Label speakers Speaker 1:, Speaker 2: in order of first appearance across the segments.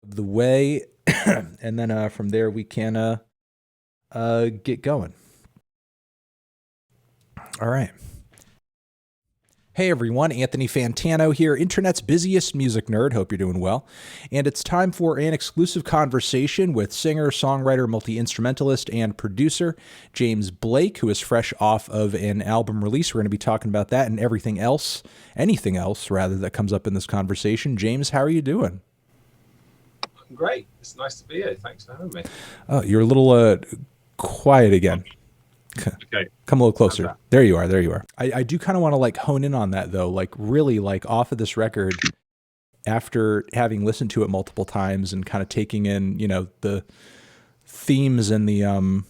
Speaker 1: the way, and then from there we can get going. All right. Hey everyone, Anthony Fantano here, internet's busiest music nerd. Hope you're doing well. And it's time for an exclusive conversation with singer, songwriter, multi-instrumentalist, and producer James Blake, who is fresh off of an album release. We're going to be talking about that and anything else rather, that comes up in this conversation. James, how are you doing?
Speaker 2: Great. It's nice to be here. Thanks for having me.
Speaker 1: Oh, you're a little quiet again.
Speaker 2: Okay.
Speaker 1: Come a little closer. There you are. There you are. I do kind of want to like hone in on that though, like really like off of this record after having listened to it multiple times and kind of taking in, you know, the themes and the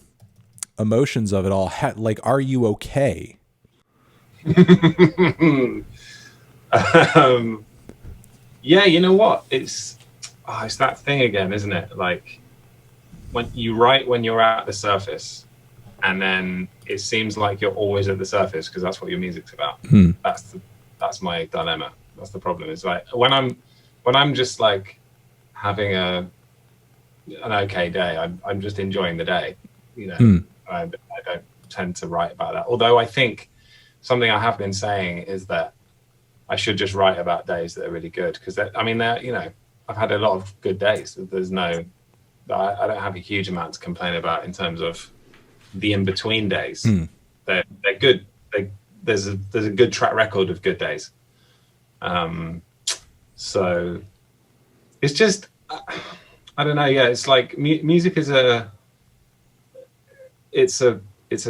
Speaker 1: emotions of it all. Like, are you okay?
Speaker 2: Yeah, you know what? It's that thing again, isn't it? Like when you write when you're at the surface, and then it seems like you're always at the surface because that's what your music's about. That's my dilemma. That's the problem. It's like when I'm just like having an okay day, I'm just enjoying the day. You know, I don't tend to write about that. Although I think something I have been saying is that I should just write about days that are really good because you know, I've had a lot of good days. I don't have a huge amount to complain about in terms of the in-between days. They're good. There's a good track record of good days. So it's just, I don't know. Yeah. It's like music is it's a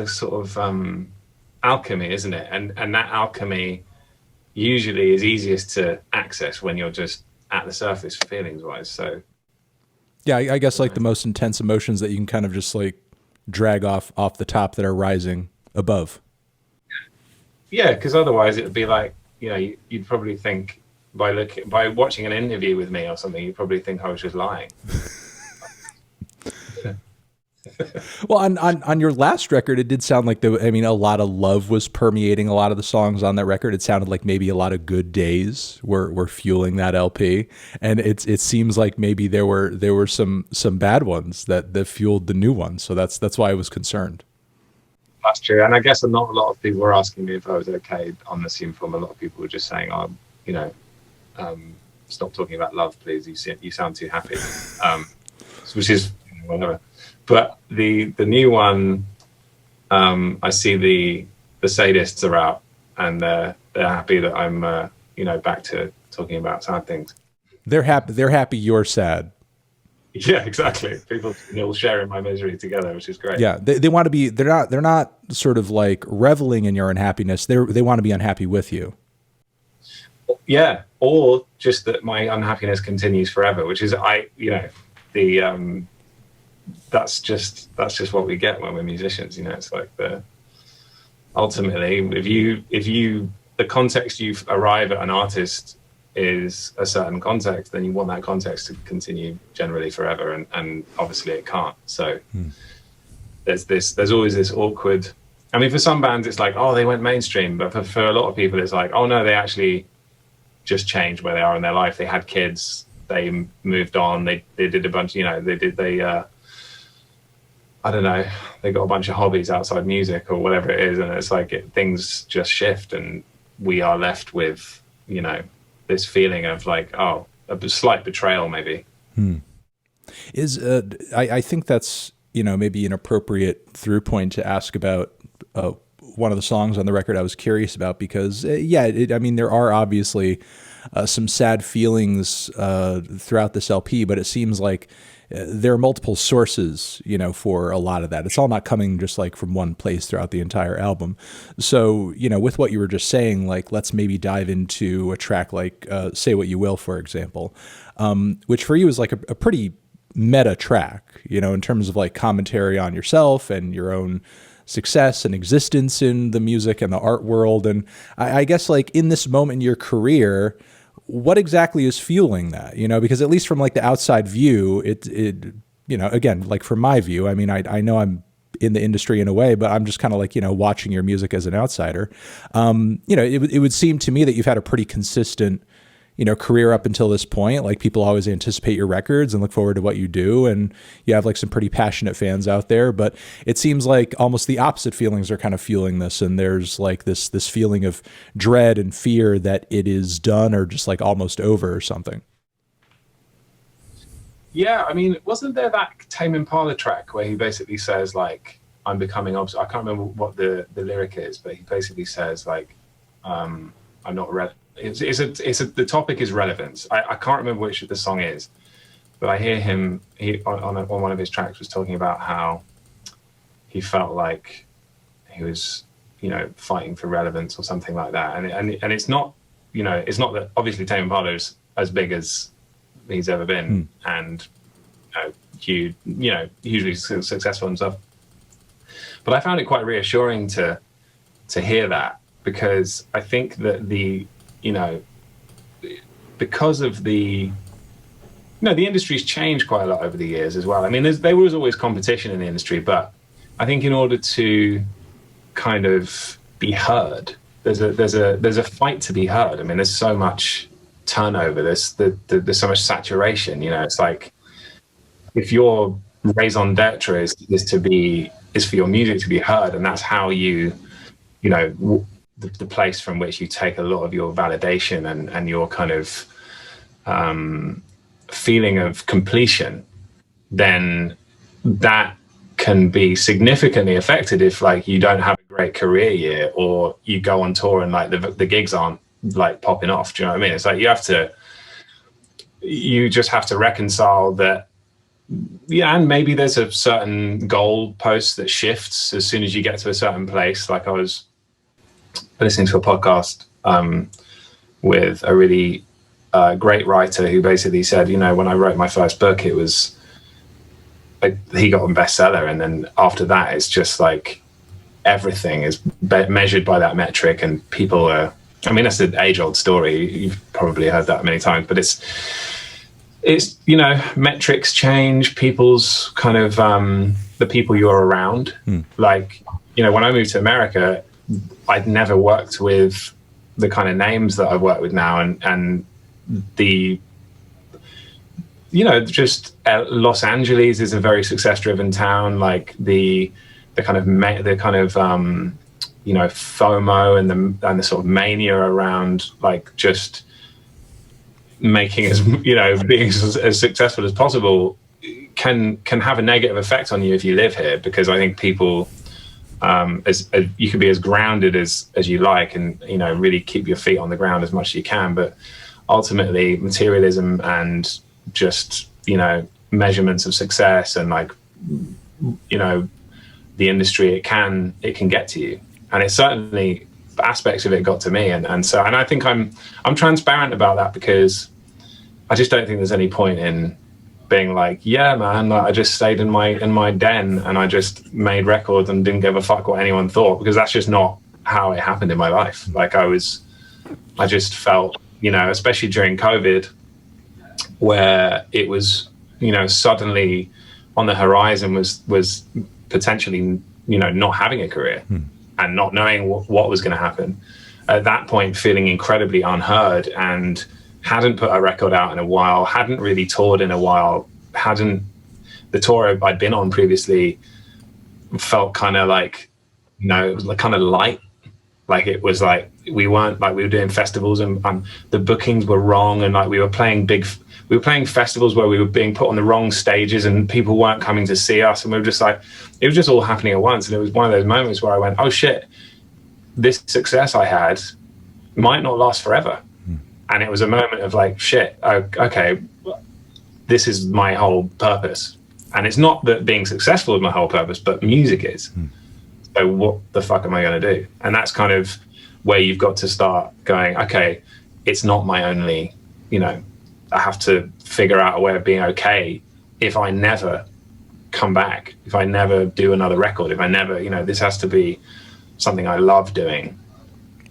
Speaker 2: sort of alchemy, isn't it? And that alchemy usually is easiest to access when you're just at the surface feelings wise. So
Speaker 1: yeah, I guess like the most intense emotions that you can kind of just like drag off the top that are rising above.
Speaker 2: Yeah, because otherwise it would be like, you know, you'd probably think by watching an interview with me or something, you'd probably think I was just lying.
Speaker 1: Well, on your last record, it did sound like a lot of love was permeating a lot of the songs on that record. It sounded like maybe a lot of good days were fueling that LP, and it seems like maybe there were some bad ones that fueled the new ones. So that's why I was concerned.
Speaker 2: That's true, and I guess not a lot of people were asking me if I was okay on the scene film. A lot of people were just saying, "Oh, you know, stop talking about love, please. You sound too happy," which is whatever. But the new one, I see the sadists are out and they're happy that I'm back to talking about sad things.
Speaker 1: They're happy you're sad.
Speaker 2: Yeah, exactly. People all sharing my misery together, which is great.
Speaker 1: Yeah, they want to be. They're not sort of like reveling in your unhappiness. They want to be unhappy with you.
Speaker 2: Yeah, or just that my unhappiness continues forever, which is that's just what we get when we're musicians. You know, it's like ultimately if you the context you arrive at an artist is a certain context, then you want that context to continue generally forever, and obviously it can't. So there's always this awkward. I mean, for some bands it's like, oh, they went mainstream, but for a lot of people it's like, oh no, they actually just changed where they are in their life. They had kids, they moved on, they did a bunch, I don't know, they got a bunch of hobbies outside music or whatever it is, and it's like things just shift, and we are left with, you know, this feeling of like, oh, a slight betrayal maybe.
Speaker 1: I think that's, you know, maybe an appropriate through point to ask about one of the songs on the record I was curious about, because there are obviously some sad feelings throughout this LP, but it seems like there are multiple sources, you know, for a lot of that. It's all not coming just like from one place throughout the entire album. So, you know, with what you were just saying, like, let's maybe dive into a track like Say What You Will, for example, which for you is like a pretty meta track, you know, in terms of like commentary on yourself and your own success and existence in the music and the art world. And I guess like in this moment in your career, what exactly is fueling that? You know, because at least from like the outside view, it you know, again, like from my view, I mean, I know I'm in the industry in a way, but I'm just kind of like, you know, watching your music as an outsider. You know, it would seem to me that you've had a pretty consistent, career up until this point. Like, people always anticipate your records and look forward to what you do, and you have like some pretty passionate fans out there. But it seems like almost the opposite feelings are kind of fueling this, and there's like this feeling of dread and fear that it is done or just like almost over or something.
Speaker 2: Yeah, I mean, wasn't there that Tame Impala track where he basically says like, "I'm becoming obsessed"? I can't remember what the lyric is, but he basically says like, "I'm not the topic is relevance." I can't remember which of the song is, but I hear him on one of his tracks was talking about how he felt like he was, fighting for relevance or something like that. And it's not, it's not that obviously Tame Impala is as big as he's ever been, and hugely successful and stuff. But I found it quite reassuring to hear that, because I think that because of the industry's changed quite a lot over the years as well. I mean, there was always competition in the industry, but I think in order to kind of be heard, there's a fight to be heard. I mean, there's so much turnover. There's so much saturation. It's like, if your raison d'etre is for your music to be heard, and that's how the place from which you take a lot of your validation and your kind of feeling of completion, then that can be significantly affected if like you don't have a great career year, or you go on tour and like the gigs aren't like popping off. Do you know what I mean? It's like you just have to reconcile that. Yeah, and maybe there's a certain goal post that shifts as soon as you get to a certain place. Like, I was listening to a podcast with a really great writer who basically said, when I wrote my first book, it was like he got a bestseller, and then after that, it's just like everything is measured by that metric, and people are. I mean, that's an age-old story. You've probably heard that many times, but it's metrics change, people's kind of the people you're around. Like, when I moved to America, I'd never worked with the kind of names that I've worked with now, and the just Los Angeles is a very success-driven town. Like the kind of FOMO and the sort of mania around like just making being as successful as possible can have a negative effect on you if you live here, because I think people as you can be as grounded as you like, and really keep your feet on the ground as much as you can, but ultimately materialism and just measurements of success and like the industry, it can get to you, and it certainly aspects of it got to me, and I think I'm transparent about that, because I just don't think there's any point in being like, yeah man, like, I just stayed in my den and I just made records and didn't give a fuck what anyone thought, because that's just not how it happened in my life. Like I just felt, especially during COVID, where it was, suddenly on the horizon was potentially, not having a career and not knowing what was going to happen. At that point, feeling incredibly unheard, and hadn't put a record out in a while, hadn't really toured in a while, the tour I'd been on previously felt kind of like, it was like kind of light. Like it was like, we were doing festivals and the bookings were wrong, and like we were playing festivals where we were being put on the wrong stages and people weren't coming to see us, and we were just like, it was just all happening at once. And it was one of those moments where I went, oh shit, this success I had might not last forever. And it was a moment of like, shit, okay, this is my whole purpose. And it's not that being successful is my whole purpose, but music is. So what the fuck am I going to do? And that's kind of where you've got to start going, okay, it's not my only, I have to figure out a way of being okay if I never come back, if I never do another record, if I never, this has to be something I love doing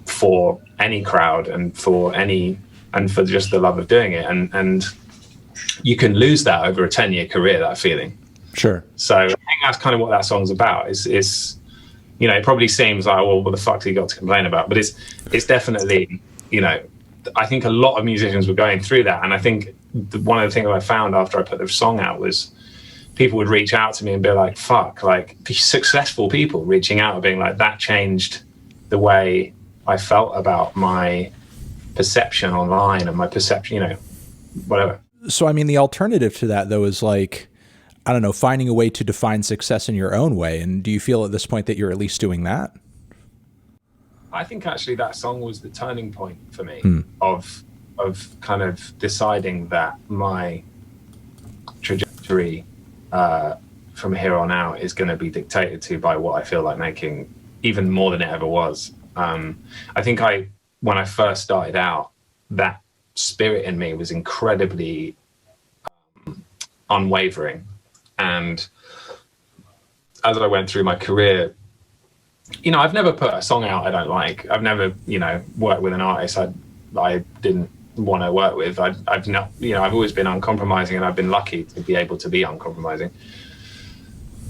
Speaker 2: for any crowd and for just the love of doing it. And you can lose that over a 10-year career, that feeling.
Speaker 1: Sure.
Speaker 2: So I think that's kind of what that song's about. Is it probably seems like, well, what the fuck's he got to complain about? But it's definitely, I think a lot of musicians were going through that. And I think one of the things I found after I put the song out was people would reach out to me and be like, fuck, like successful people reaching out and being like, that changed the way I felt about my perception online and my perception, you know, whatever.
Speaker 1: So, I mean, the alternative to that, though, is like, I don't know, finding a way to define success in your own way. And do you feel at this point that you're at least doing that?
Speaker 2: I think actually that song was the turning point for me of kind of deciding that my trajectory from here on out is going to be dictated to by what I feel like making, even more than it ever was. I think when I first started out, that spirit in me was incredibly unwavering. And as I went through my career, you know, I've never put a song out I don't like. I've never, you know, worked with an artist I didn't want to work with. I've not, you know, I've always been uncompromising, and I've been lucky to be able to be uncompromising.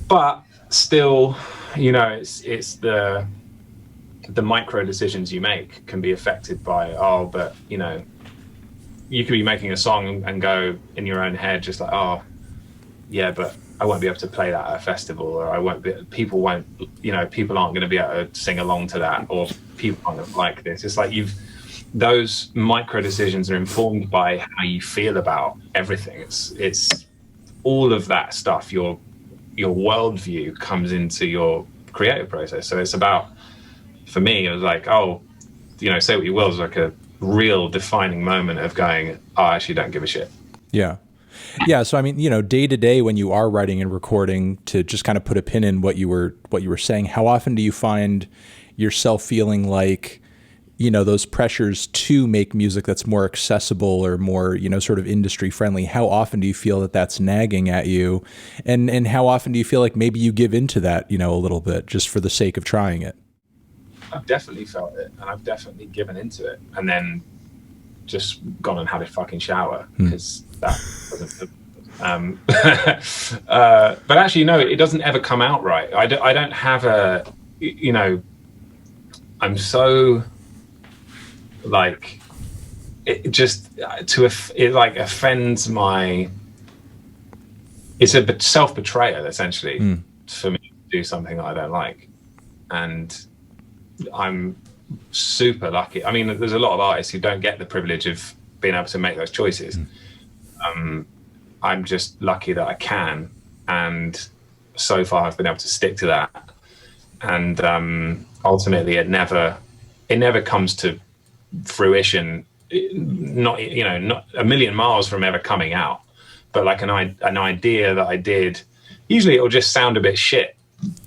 Speaker 2: But still, you know, it's the micro decisions you make can be affected by, oh, but, you know, you could be making a song and go in your own head just like, oh, yeah, but I won't be able to play that at a festival, or people won't, you know, people aren't going to be able to sing along to that, or people aren't going to like this. It's like those micro decisions are informed by how you feel about everything. It's all of that stuff. Your worldview comes into your creative process. So it's about, for me, it was like, oh, you know, Say What You Will is like a real defining moment of going, oh, I actually don't give a shit.
Speaker 1: Yeah. Yeah. So, I mean, you know, day to day when you are writing and recording, to just kind of put a pin in what you were saying, how often do you find yourself feeling like, you know, those pressures to make music that's more accessible or more, you know, sort of industry friendly? How often do you feel that that's nagging at you? And how often do you feel like maybe you give into that, you know, a little bit just for the sake of trying it?
Speaker 2: I've definitely felt it, and I've definitely given into it, and then just gone and had a fucking shower because that wasn't. But actually, no, it doesn't ever come out right. I don't have a, you know, I'm so like it just it like offends my. It's a self-betrayal essentially for me to do something that I don't like, and I'm super lucky. I mean, there's a lot of artists who don't get the privilege of being able to make those choices. I'm just lucky that I can, and so far I've been able to stick to that. And ultimately, it never comes to fruition. Not, you know, not a million miles from ever coming out, but like an idea that I did. Usually, it'll just sound a bit shit.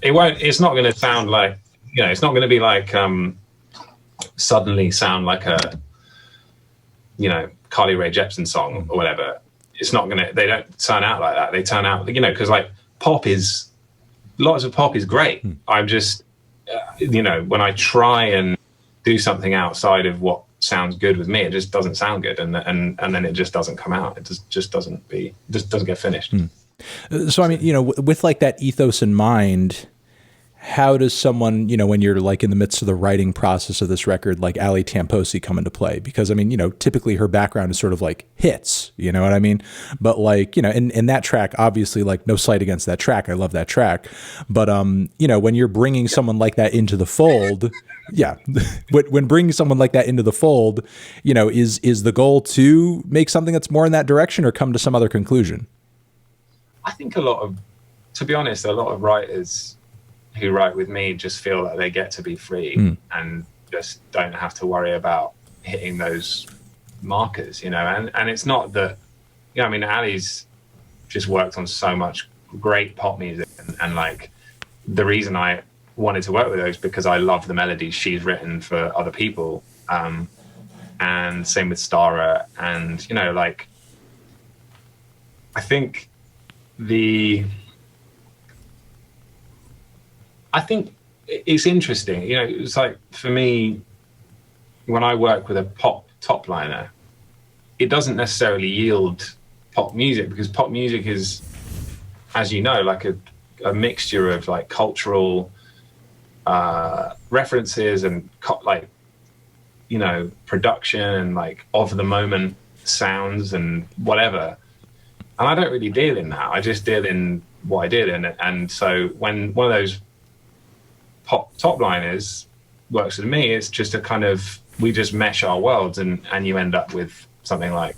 Speaker 2: It's not going to sound like, you know, it's not going to be like suddenly sound like a, you know, Carly Rae Jepsen song or whatever. It's not going to, they don't turn out like that. They turn out, you know, because like lots of pop is great. I'm just, you know, when I try and do something outside of what sounds good with me, it just doesn't sound good. And then it just doesn't come out. It just doesn't get finished.
Speaker 1: So, I mean, you know, with like that ethos in mind, how does someone, you know, when you're like in the midst of the writing process of this record, like Ali Tamposi come into play? Because I mean, you know, typically her background is sort of like hits, you know what I mean? But like, you know, in that track, obviously, like no slight against that track. I love that track. But, you know, when you're bringing someone like that into the fold, when bringing someone like that into the fold, you know, is the goal to make something that's more in that direction or come to some other conclusion?
Speaker 2: I think to be honest, a lot of writers who write with me just feel that they get to be free and just don't have to worry about hitting those markers, you know. And it's not that, you know, I mean, Ali's just worked on so much great pop music, and like the reason I wanted to work with her is because I love the melodies she's written for other people, and same with Stara. And, you know, like I think it's interesting, you know. It's like, for me, when I work with a pop top liner, it doesn't necessarily yield pop music, because pop music is, as you know, like a mixture of like cultural references and like you know, production and like of the moment sounds and whatever. And I don't really deal in that. I just deal in what I did in it. And so when one of those pop top liners works with me, it's just a kind of, we just mesh our worlds, and you end up with something like,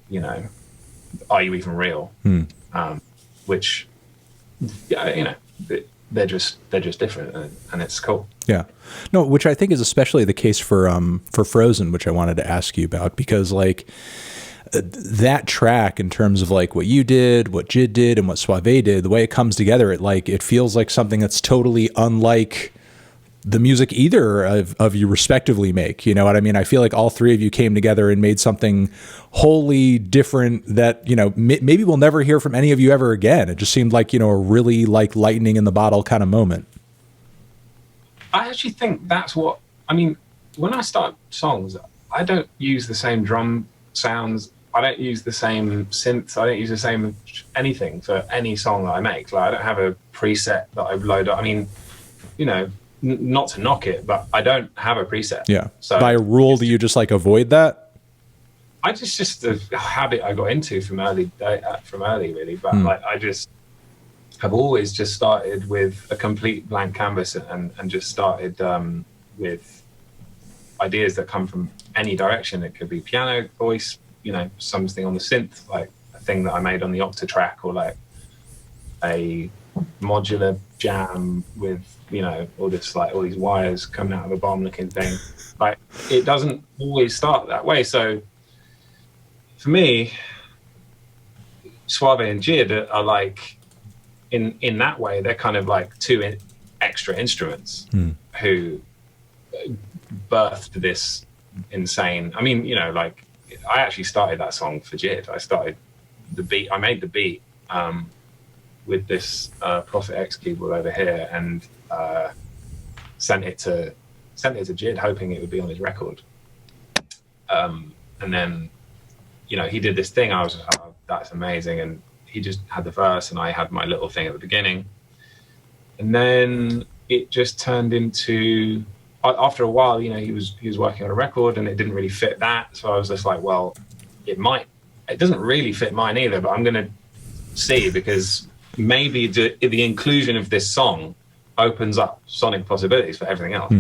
Speaker 2: you know, Are You Even Real? Which, yeah, you know, they're just different, and it's cool.
Speaker 1: Yeah, no, which I think is especially the case for Frozen, which I wanted to ask you about, because like that track, in terms of like what you did, what Jid did, and what Suave did, the way it comes together, it feels like something that's totally unlike the music either of you respectively make. You know what I mean? I feel like all three of you came together and made something wholly different that, you know, maybe we'll never hear from any of you ever again. It just seemed like, you know, a really like lightning in the bottle kind of moment.
Speaker 2: I actually think that's what, I mean, when I start songs, I don't use the same drum sounds. I don't use the same synths. I don't use the same anything for any song that I make. Like, I don't have a preset that I load up. I mean, you know, not to knock it, but I don't have a preset.
Speaker 1: Yeah.
Speaker 2: So
Speaker 1: by rule, do you just like avoid that?
Speaker 2: I just a habit I got into from early really. But like, I just have always just started with a complete blank canvas and just started with ideas that come from any direction. It could be piano, voice, you know, something on the synth, like a thing that I made on the Octa track, or like a modular jam with, you know, all this, like all these wires coming out of a bomb looking thing. Like, it doesn't always start that way. So for me, Suave and Jid are like, in that way, they're kind of like two extra instruments who birthed this insane. I mean, you know, like, I actually started that song for Jid. I started the beat. I made the beat with this Prophet X keyboard over here, and sent it to Jid, hoping it would be on his record. And then, you know, he did this thing. I was like, oh, that's amazing. And he just had the verse, and I had my little thing at the beginning. And then it just turned into, after a while, you know, he was working on a record, and it didn't really fit that. So I was just like, well, it doesn't really fit mine either, but I'm going to see, because maybe the inclusion of this song opens up sonic possibilities for everything else.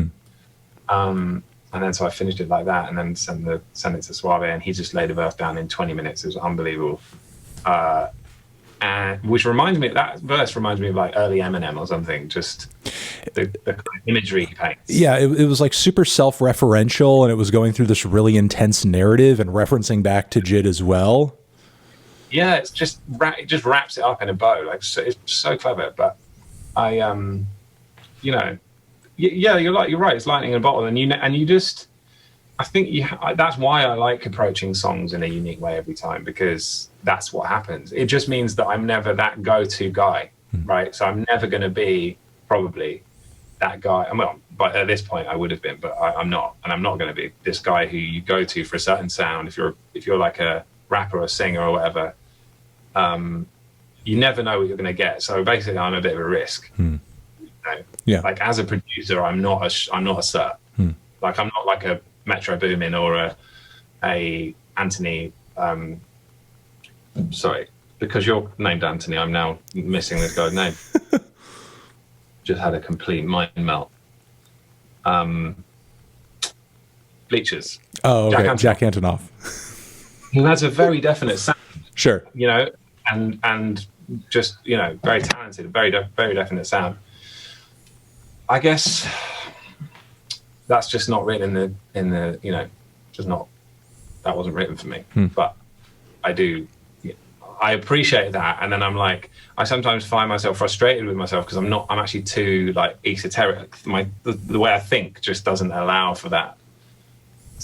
Speaker 2: And then so I finished it like that, and then sent it to Suave, and he just laid the verse down in 20 minutes. It was unbelievable. And which reminds me, that verse reminds me of like early Eminem or something, just the kind of imagery he paints.
Speaker 1: Yeah, it was like super self-referential, and it was going through this really intense narrative and referencing back to Jid as well.
Speaker 2: Yeah, it just wraps it up in a bow. Like, it's so clever. But I, you know, yeah, you're right. It's lightning in a bottle, and you just, I think that's why I like approaching songs in a unique way every time, because that's what happens. It just means that I'm never that go-to guy, right? So I'm never going to be probably that guy. Well, but at this point I would have been, but I'm not, and I'm not going to be this guy who you go to for a certain sound. If you're like a rapper or a singer or whatever, you never know what you're going to get. So basically, I'm a bit of a risk. You know?
Speaker 1: Yeah.
Speaker 2: Like, as a producer, I'm not a cert. Like, I'm not like a Metro Boomin or a Anthony. Sorry, because you're named Anthony, I'm now missing this guy's name. Just had a complete mind melt. Bleachers.
Speaker 1: Oh, okay. Jack Antonoff.
Speaker 2: He has a very definite sound.
Speaker 1: Sure.
Speaker 2: You know, and just, you know, very talented, very definite sound. I guess that's just not written in the you know, just not, that wasn't written for me. But I appreciate that, and then I'm like, I sometimes find myself frustrated with myself because I'm actually too like esoteric. The way I think just doesn't allow for that,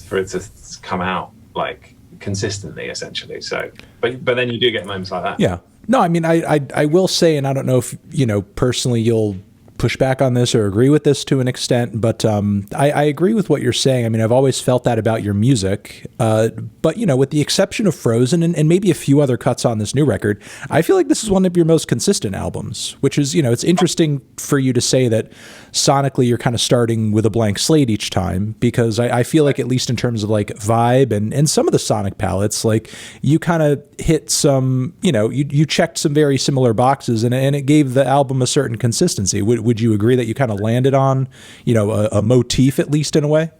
Speaker 2: for it to come out like consistently, essentially. So, but then you do get moments like that.
Speaker 1: Yeah. No, I mean, I will say, and I don't know if, you know, personally you'll push back on this or agree with this to an extent, but I agree with what you're saying. I mean, I've always felt that about your music, but with the exception of Frozen and maybe a few other cuts on this new record, I feel like this is one of your most consistent albums, which is, it's interesting for you to say that sonically you're kind of starting with a blank slate each time, because I feel like, at least in terms of like vibe and some of the sonic palettes, like you kind of hit some, you checked some very similar boxes, and it gave the album a certain consistency. Would you agree that you kind of landed on, a motif, at least in a way?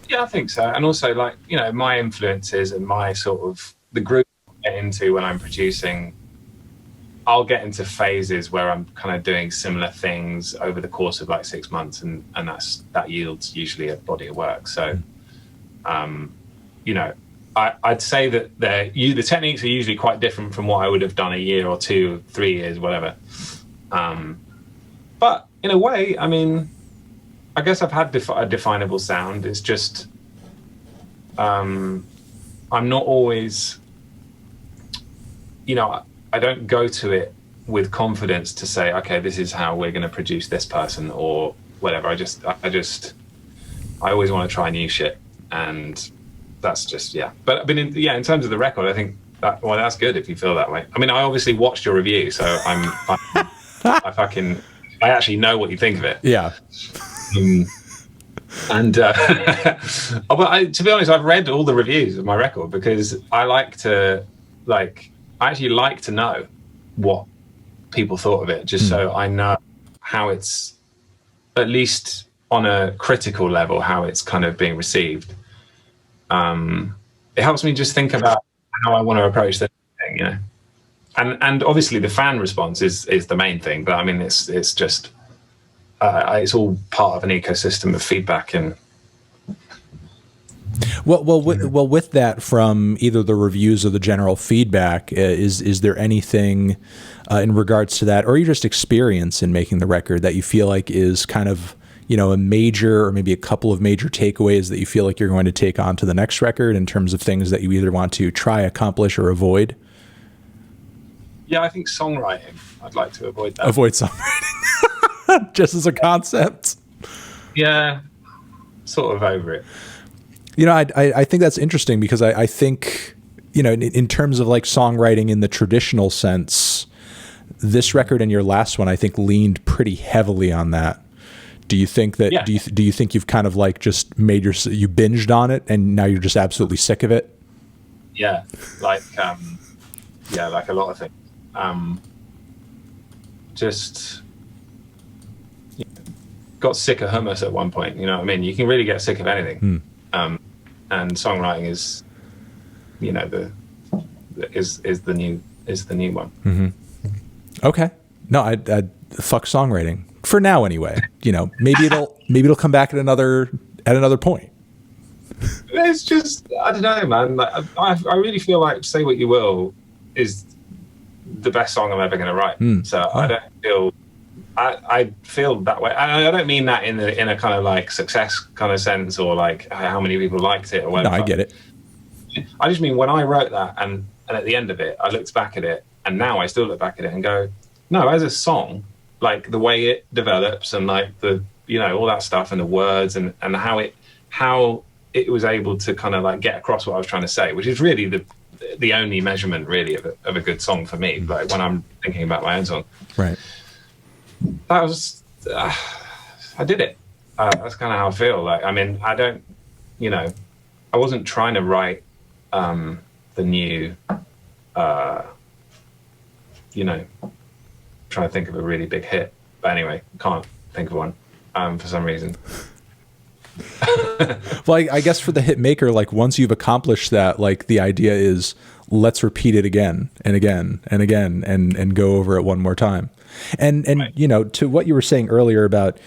Speaker 2: Yeah, I think so. And also, like, my influences and my sort of the group I get into when I'm producing, I'll get into phases where I'm kind of doing similar things over the course of like 6 months, and that yields usually a body of work. So, I'd say that the techniques are usually quite different from what I would have done a year or 2, 3 years, whatever. But in a way, I mean, I guess I've had a definable sound. It's just, I'm not always, I don't go to it with confidence to say, okay, this is how we're going to produce this person or whatever. I always want to try new shit, and that's just, yeah. But in terms of the record, I think that's good if you feel that way. I mean, I obviously watched your review, so I actually know what you think of it.
Speaker 1: Yeah.
Speaker 2: But to be honest, I've read all the reviews of my record because I actually like to know what people thought of it, just so I know how it's, at least on a critical level, how it's kind of being received. It helps me just think about how I want to approach the thing, and obviously the fan response is the main thing, but I mean, it's just it's all part of an ecosystem of feedback. And
Speaker 1: with that, from either the reviews or the general feedback, is there anything in regards to that, or your just experience in making the record, that you feel like is kind of, a major, or maybe a couple of major takeaways that you feel like you're going to take on to the next record, in terms of things that you either want to try, accomplish, or avoid?
Speaker 2: Yeah, I think songwriting. I'd like to avoid that.
Speaker 1: Avoid songwriting, just as a concept.
Speaker 2: Yeah, sort of over it.
Speaker 1: I think that's interesting, because I think, in terms of like songwriting in the traditional sense, this record and your last one, I think, leaned pretty heavily on that. Do you think that? Yeah. Do you think you've kind of like just you binged on it and now you're just absolutely sick of it?
Speaker 2: Yeah, like like a lot of things. Just got sick of hummus at one point. You know what I mean? You can really get sick of anything. And songwriting is, is the new one.
Speaker 1: Mm-hmm. Okay. No, I fuck songwriting for now anyway. Maybe it'll come back at another point.
Speaker 2: It's just, I don't know, man. Like, I really feel like Say What You Will is the best song I'm ever going to write. So I don't feel, I feel that way. I don't mean that in a kind of like success kind of sense, or like how many people liked it or whatever.
Speaker 1: No, I get it.
Speaker 2: I just mean when I wrote that and at the end of it, I looked back at it, and now I still look back at it and go, no, as a song, like the way it develops and like the, all that stuff and the words and how it was able to kind of like get across what I was trying to say, which is really the only measurement really of a good song for me. Like when I'm thinking about my own song.
Speaker 1: Right.
Speaker 2: That was, I did it. That's kind of how I feel. Like, I mean, I don't, I wasn't trying to write the new, trying to think of a really big hit. But anyway, can't think of one for some reason.
Speaker 1: Well, I guess for the hit maker, like once you've accomplished that, like the idea is let's repeat it again and again and again and go over it one more time. And right. To what you were saying earlier about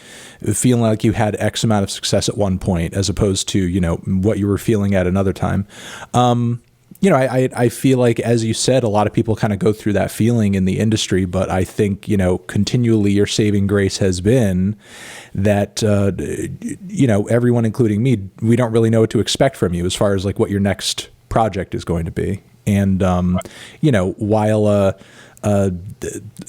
Speaker 1: feeling like you had X amount of success at one point as opposed to, what you were feeling at another time. I feel like, as you said, a lot of people kind of go through that feeling in the industry, but I think, continually your saving grace has been that, everyone, including me, we don't really know what to expect from you as far as like what your next project is going to be. And while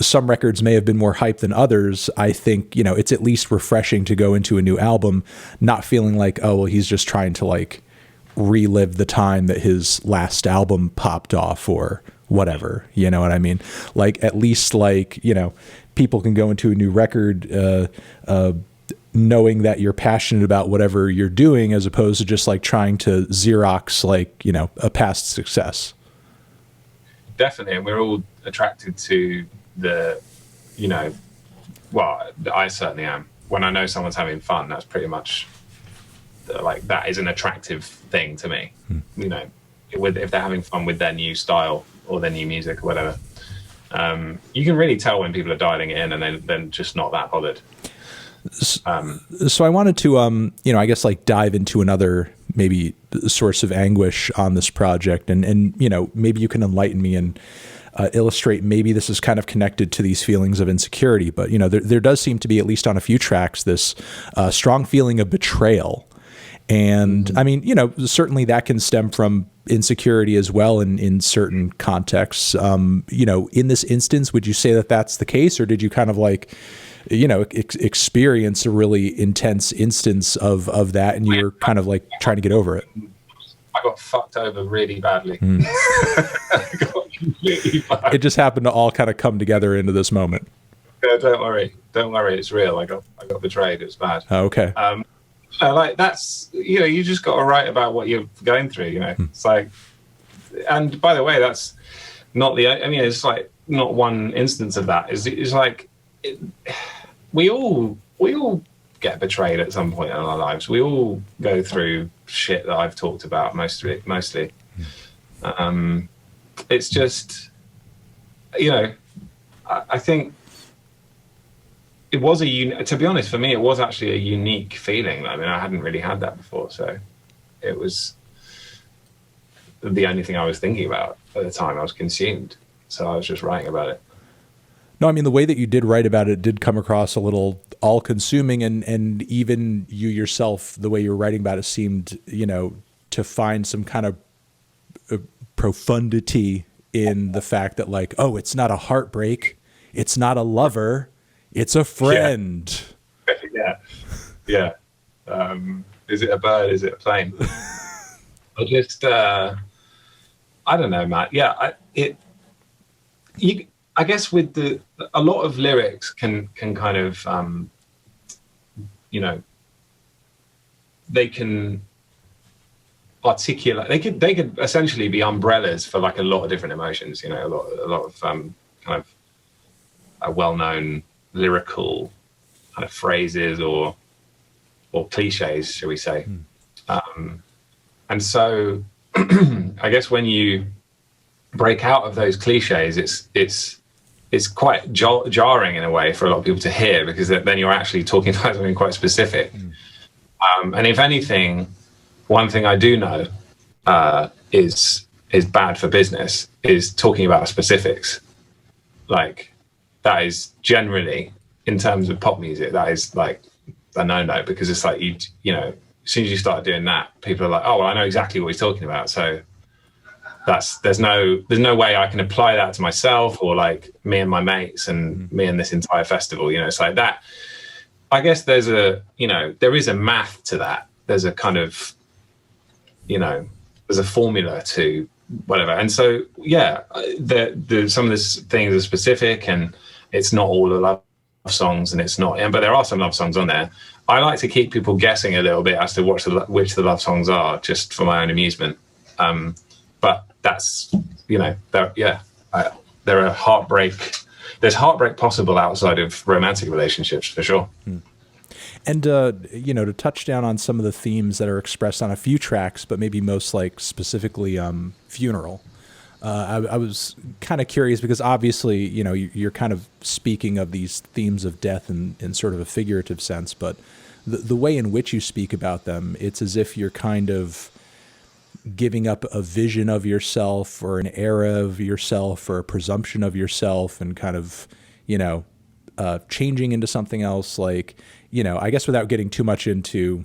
Speaker 1: some records may have been more hype than others, I think it's at least refreshing to go into a new album not feeling like, oh well, he's just trying to like relive the time that his last album popped off or whatever. You know what I mean? Like at least like people can go into a new record knowing that you're passionate about whatever you're doing, as opposed to just like trying to Xerox like a past success.
Speaker 2: Definitely, and we're all attracted to the, well, I certainly am. When I know someone's having fun, that's pretty much like that is an attractive thing to me. If they're having fun with their new style or their new music or whatever, you can really tell when people are dialing it in and they're just not that bothered.
Speaker 1: So I wanted to, I guess like dive into another maybe source of anguish on this project, and maybe you can enlighten me and illustrate. Maybe this is kind of connected to these feelings of insecurity, but there does seem to be, at least on a few tracks, this strong feeling of betrayal. And I mean, certainly that can stem from insecurity as well in certain contexts. In this instance, would you say that that's the case, or did you kind of like experience a really intense instance of that, and you were kind of like trying to get over it?
Speaker 2: I got fucked over really badly. I got completely fucked.
Speaker 1: It just happened to all kind of come together into this moment.
Speaker 2: Yeah, don't worry, it's real. I got betrayed. It was bad.
Speaker 1: Oh, okay.
Speaker 2: Like that's you just got to write about what you're going through. It's like, and by the way, that's not the. I mean, it's like not one instance of that. It's like. We all get betrayed at some point in our lives. We all go through shit that I've talked about mostly. It's just, I think it was to be honest, for me, it was actually a unique feeling. I mean, I hadn't really had that before. So it was the only thing I was thinking about at the time. I was consumed. So I was just writing about it.
Speaker 1: No, I mean, the way that you did write about it did come across a little all-consuming, and even you yourself, the way you were writing about it seemed, to find some kind of profundity in the fact that, like, oh, it's not a heartbreak, it's not a lover, it's a friend.
Speaker 2: Yeah. Is it a bird? Is it a plane? I just, I don't know, Matt. Yeah, I guess with a lot of lyrics can kind of, they can articulate. They could essentially be umbrellas for like a lot of different emotions. A lot of kind of well-known lyrical kind of phrases or cliches, shall we say? And so, I guess when you break out of those cliches, it's quite jarring in a way for a lot of people to hear, because then you're actually talking about something quite specific. And if anything, one thing I do know is bad for business is talking about specifics. Like that is generally, in terms of pop music, that is like a no-no, because it's like as soon as you start doing that, people are like, oh, well, I know exactly what he's talking about. So there's no way I can apply that to myself or like me and my mates and me and this entire festival. It's like that. I guess there is a math to that. There's a kind of, there's a formula to whatever. And so, yeah, some of these things are specific, and it's not all the love songs, and it's not, but there are some love songs on there. I like to keep people guessing a little bit as to which the love songs are, just for my own amusement. But that's, there are heartbreak. There's heartbreak possible outside of romantic relationships, for sure.
Speaker 1: And, to touch down on some of the themes that are expressed on a few tracks, but maybe most like specifically funeral. I was kind of curious because obviously, you're kind of speaking of these themes of death in sort of a figurative sense, but the way in which you speak about them, it's as if you're kind of giving up a vision of yourself or an era of yourself or a presumption of yourself and kind of, changing into something else. Like, I guess without getting too much into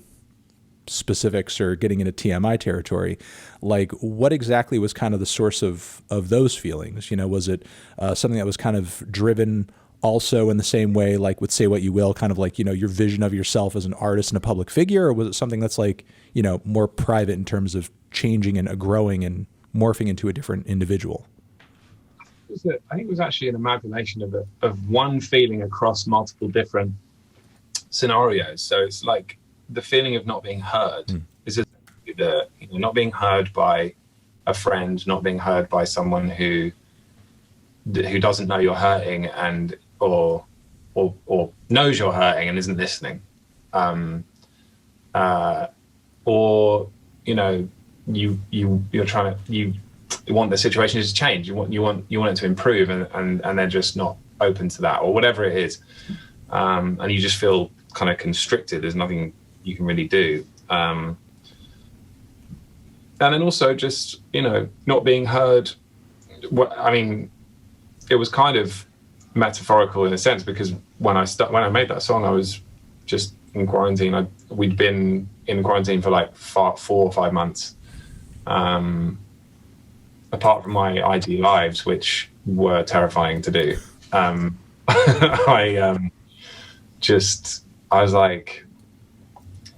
Speaker 1: specifics or getting into TMI territory, like what exactly was kind of the source of those feelings? You know, was it something that was kind of driven also in the same way, like with Say What You Will, kind of like, you know, your vision of yourself as an artist and a public figure? Or was it something that's like, you know, more private in terms of changing and growing and morphing into a different individual?
Speaker 2: I think it was actually an amalgamation of one feeling across multiple different scenarios. So it's like the feeling of not being heard is the, you know, not being heard by a friend, not being heard by someone who doesn't know you're hurting and or knows you're hurting and isn't listening, or you know, you're trying to, you want the situation to change, you want it to improve, and they're just not open to that, or whatever it is, and you just feel kind of constricted. There's nothing you can really do, and then also just, you know, not being heard. I mean, it was kind of metaphorical in a sense, because when I made that song, I was just in quarantine. We'd been in quarantine for like 4 or 5 months, apart from my IG lives, which were terrifying to do. I was like,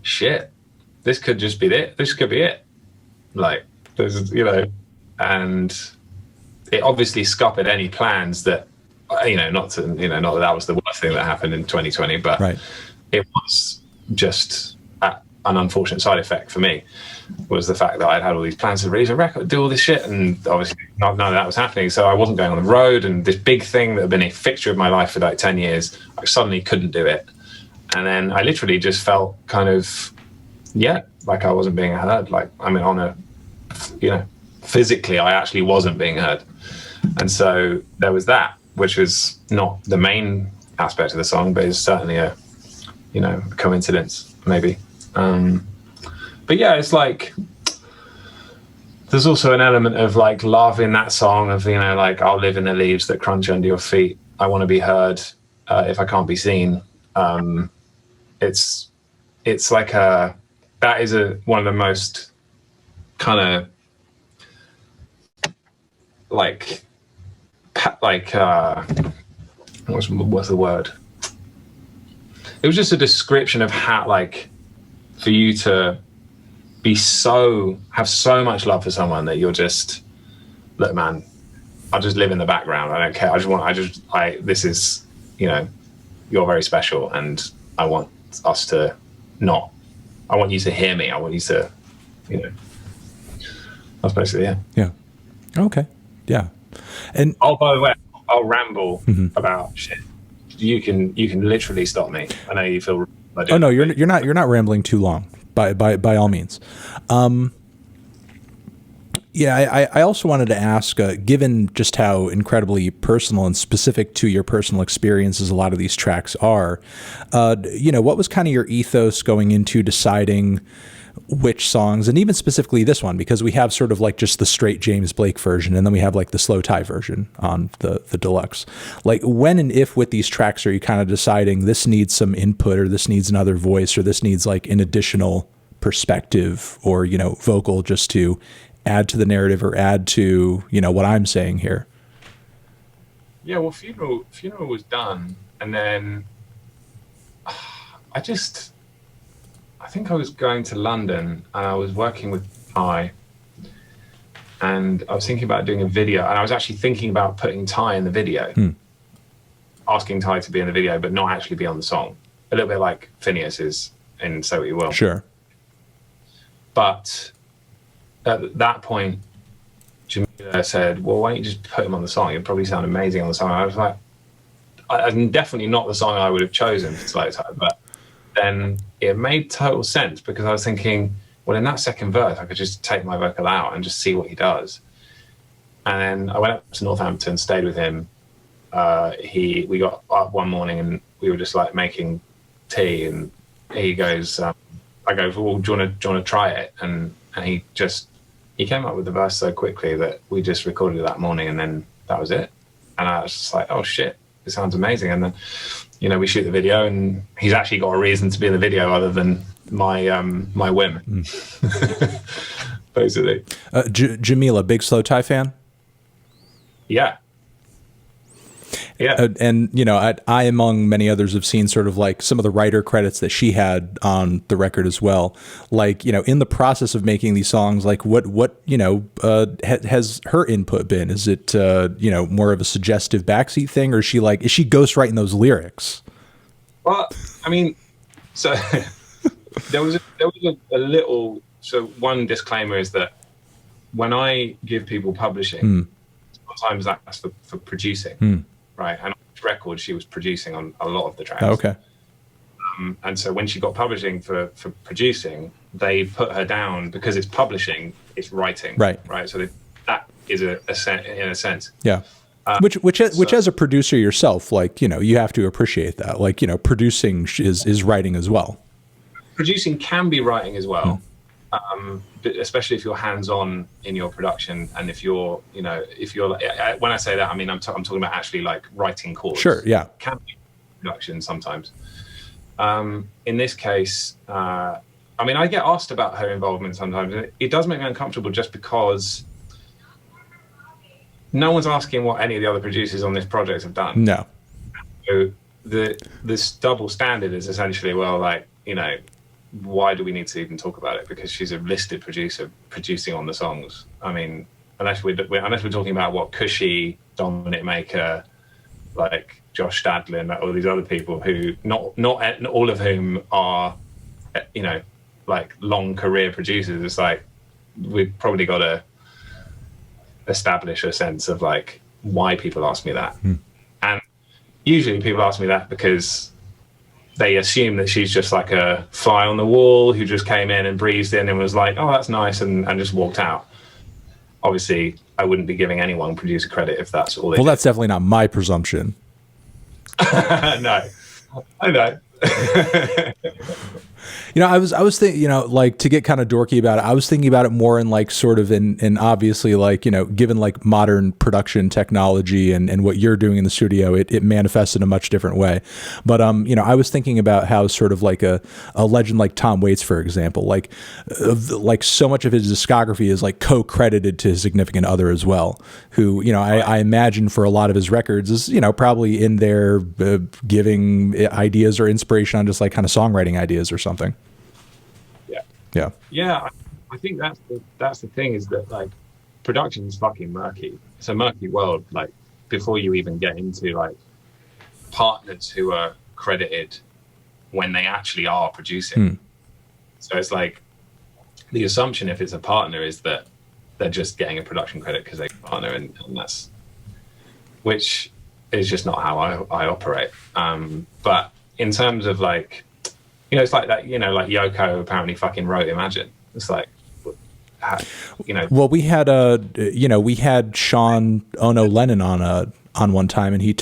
Speaker 2: shit, this could just be it. This could be it. Like, there's, you know, and it obviously scuppered any plans that, you know, not that was the worst thing that happened in 2020, but right. It was just an unfortunate side effect for me, was the fact that I'd had all these plans to release a record, do all this shit, and obviously none of that was happening. So I wasn't going on the road, and this big thing that had been a fixture of my life for like 10 years, I suddenly couldn't do it. And then I literally just felt kind of, like I wasn't being heard. Like, I mean, on a, you know, physically, I actually wasn't being heard. And so there was that, which was not the main aspect of the song, but it's certainly a, you know, coincidence, maybe. But yeah, it's like, there's also an element of like love in that song of, you know, like, I'll live in the leaves that crunch under your feet. I want to be heard if I can't be seen. It's like that is one of the most kind of like what's the word? It was just a description of how, like, for you to have so much love for someone that you're just, look, man, I'll just live in the background. I don't care. This is, you know, you're very special, and I want us to not, I want you to hear me. I want you to, you know, that's basically it.
Speaker 1: Yeah. Okay. Yeah. And
Speaker 2: oh, by the way, I'll ramble about shit. You can literally stop me. I know you feel.
Speaker 1: Oh no, you're not rambling too long. By all means. Yeah, I also wanted to ask, given just how incredibly personal and specific to your personal experiences a lot of these tracks are, you know, what was kind of your ethos going into deciding which songs, and even specifically this one, because we have sort of like just the straight James Blake version, and then we have like the slow tie version on the deluxe. Like, when and if with these tracks are you kind of deciding this needs some input, or this needs another voice, or this needs like an additional perspective, or, you know, vocal, just to add to the narrative or add to, you know, what I'm saying here?
Speaker 2: Yeah, well, funeral was done, and then I think I was going to London, and I was working with Ty, and I was thinking about doing a video, and I was actually thinking about putting Ty in the video, asking Ty to be in the video, but not actually be on the song. A little bit like Phineas is in Say What You Will.
Speaker 1: Sure.
Speaker 2: But at that point, Jamila said, well, why don't you just put him on the song? It'd probably sound amazing on the song. I was like, definitely not the song I would have chosen for Slow Tie, but then it made total sense, because I was thinking, well, in that second verse, I could just take my vocal out and just see what he does. And then I went up to Northampton, stayed with him. We got up one morning, and we were just like making tea, and he goes, I go, well, do you want to try it? And he came up with the verse so quickly that we just recorded it that morning, and then that was it. And I was just like, oh shit, it sounds amazing. And then, you know, we shoot the video, and he's actually got a reason to be in the video other than my whim, basically.
Speaker 1: Jamila, big Slow Tie fan?
Speaker 2: Yeah. Yeah.
Speaker 1: And, you know, I, among many others, have seen sort of like some of the writer credits that she had on the record as well. Like, you know, in the process of making these songs, like what you know, has her input been? Is it, you know, more of a suggestive backseat thing, or is she ghostwriting those lyrics?
Speaker 2: Well, I mean, so there was a little, so one disclaimer is that when I give people publishing, sometimes that's for producing. Right, and on this record, she was producing on a lot of the tracks.
Speaker 1: Oh, okay.
Speaker 2: And so when she got publishing for producing, they put her down because it's publishing, it's writing. Right. So that is in a sense.
Speaker 1: Yeah. Which as a producer yourself, like, you know, you have to appreciate that. Like, you know, producing is writing as well.
Speaker 2: Producing can be writing as well. But especially if you're hands-on in your production, and if you're, you know, when I say that, I mean, I'm talking about actually like writing chords.
Speaker 1: Sure, yeah.
Speaker 2: Can be production sometimes. In this case, I mean, I get asked about her involvement sometimes, and it does make me uncomfortable just because no one's asking what any of the other producers on this project have done.
Speaker 1: No.
Speaker 2: So this double standard is essentially, well, like, you know, why do we need to even talk about it? Because she's a listed producer producing on the songs. I mean, unless we're talking about what Cushy, Dominic Maker, like Josh Stadlin, like all these other people who not all of whom are, you know, like long career producers. It's like we've probably got to establish a sense of like why people ask me that. And usually people ask me that because they assume that she's just like a fly on the wall who just came in and breezed in and was like, oh, that's nice, and just walked out. Obviously, I wouldn't be giving anyone producer credit if that's all they did.
Speaker 1: That's definitely not my presumption.
Speaker 2: No, I know.
Speaker 1: You know, I was thinking, you know, like, to get kind of dorky about it, I was thinking about it more in like sort of in obviously, like, you know, given like modern production technology and what you're doing in the studio, it manifests in a much different way. But you know, I was thinking about how sort of like a legend like Tom Waits, for example, like so much of his discography is like co-credited to his significant other as well, who, you know, I imagine for a lot of his records is, you know, probably in there giving ideas or inspiration on just like kind of songwriting ideas or something.
Speaker 2: Yeah. I think that's the thing, is that like production is fucking murky. It's a murky world. Like before you even get into like partners who are credited when they actually are producing. So it's like the assumption, if it's a partner, is that they're just getting a production credit because they're a partner, and that's, which is just not how I operate. But in terms of like, you know, it's like that, you know, like Yoko apparently fucking wrote Imagine. It's like, you know.
Speaker 1: Well, we had Sean Ono Lennon on one time, and he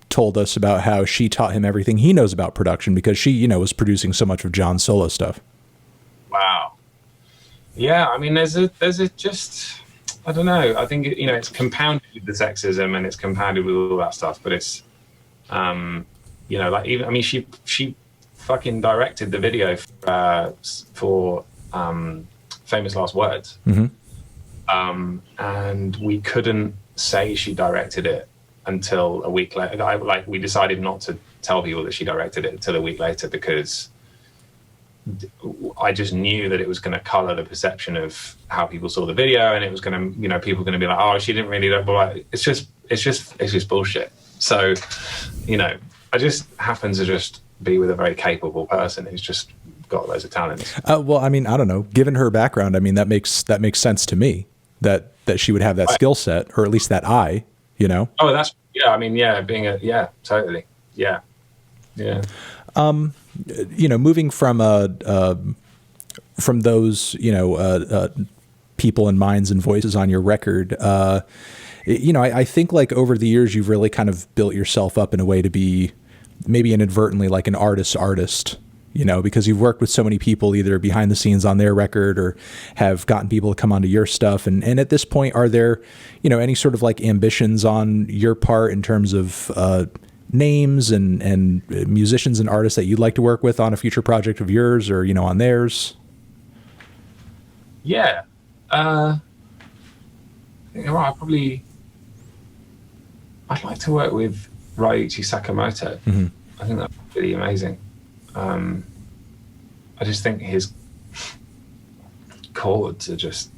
Speaker 1: told us about how she taught him everything he knows about production because she, you know, was producing so much of John's solo stuff.
Speaker 2: Wow. Yeah, I mean, there's a just, I don't know. I think, you know, it's compounded with the sexism and it's compounded with all that stuff, but it's, you know, like even, I mean, she fucking directed the video for Famous Last Words. And we couldn't say she directed it until a week later. We decided not to tell people that she directed it until a week later because I just knew that it was going to color the perception of how people saw the video, and it was going to, you know, people were going to be like, oh, she didn't really know, but it's just bullshit. So, you know, I just happen to just be with a very capable person who's just got loads of talent.
Speaker 1: Well, I mean, I don't know. Given her background, I mean, that makes sense to me that she would have that skill set, or at least that eye, you know?
Speaker 2: Oh, that's, yeah. I mean, yeah, totally. Yeah. Yeah.
Speaker 1: You know, moving from those, you know, people and minds and voices on your record, you know, I think like over the years, you've really kind of built yourself up in a way to be maybe inadvertently like an artist, you know, because you've worked with so many people either behind the scenes on their record or have gotten people to come onto your stuff. And at this point, are there, you know, any sort of like ambitions on your part in terms of names and musicians and artists that you'd like to work with on a future project of yours or, you know, on theirs?
Speaker 2: Yeah. Well, I'd like to work with Ryuichi Sakamoto.
Speaker 1: Mm-hmm.
Speaker 2: I think that's really amazing. I just think his chords are just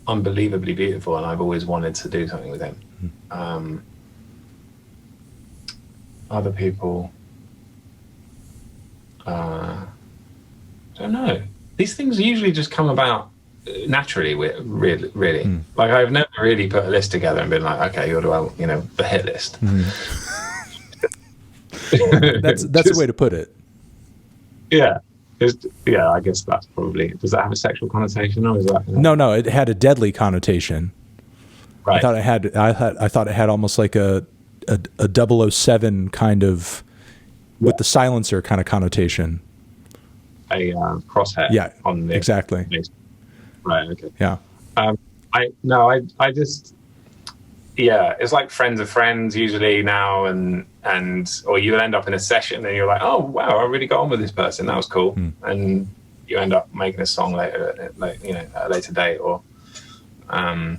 Speaker 2: unbelievably beautiful, and I've always wanted to do something with him. Mm-hmm. Other people, I don't know. These things usually just come about naturally, really. Mm. Like, I've never really put a list together and been like, okay, what do I, you know, the hit list.
Speaker 1: Mm. That's a way to put it.
Speaker 2: Yeah. Yeah, I guess that's probably. Does that have a sexual connotation, or is that?
Speaker 1: No, it had a deadly connotation.
Speaker 2: Right.
Speaker 1: I thought it had almost like a 007 kind of, with the silencer kind of connotation.
Speaker 2: A crosshair.
Speaker 1: Yeah.
Speaker 2: On the
Speaker 1: exactly.
Speaker 2: Right. Okay.
Speaker 1: Yeah.
Speaker 2: I just. Yeah, it's like friends of friends usually now, and or you'll end up in a session and you're like, oh wow, I really got on with this person, that was cool, and you end up making a song later, like, you know, at a later date. Or I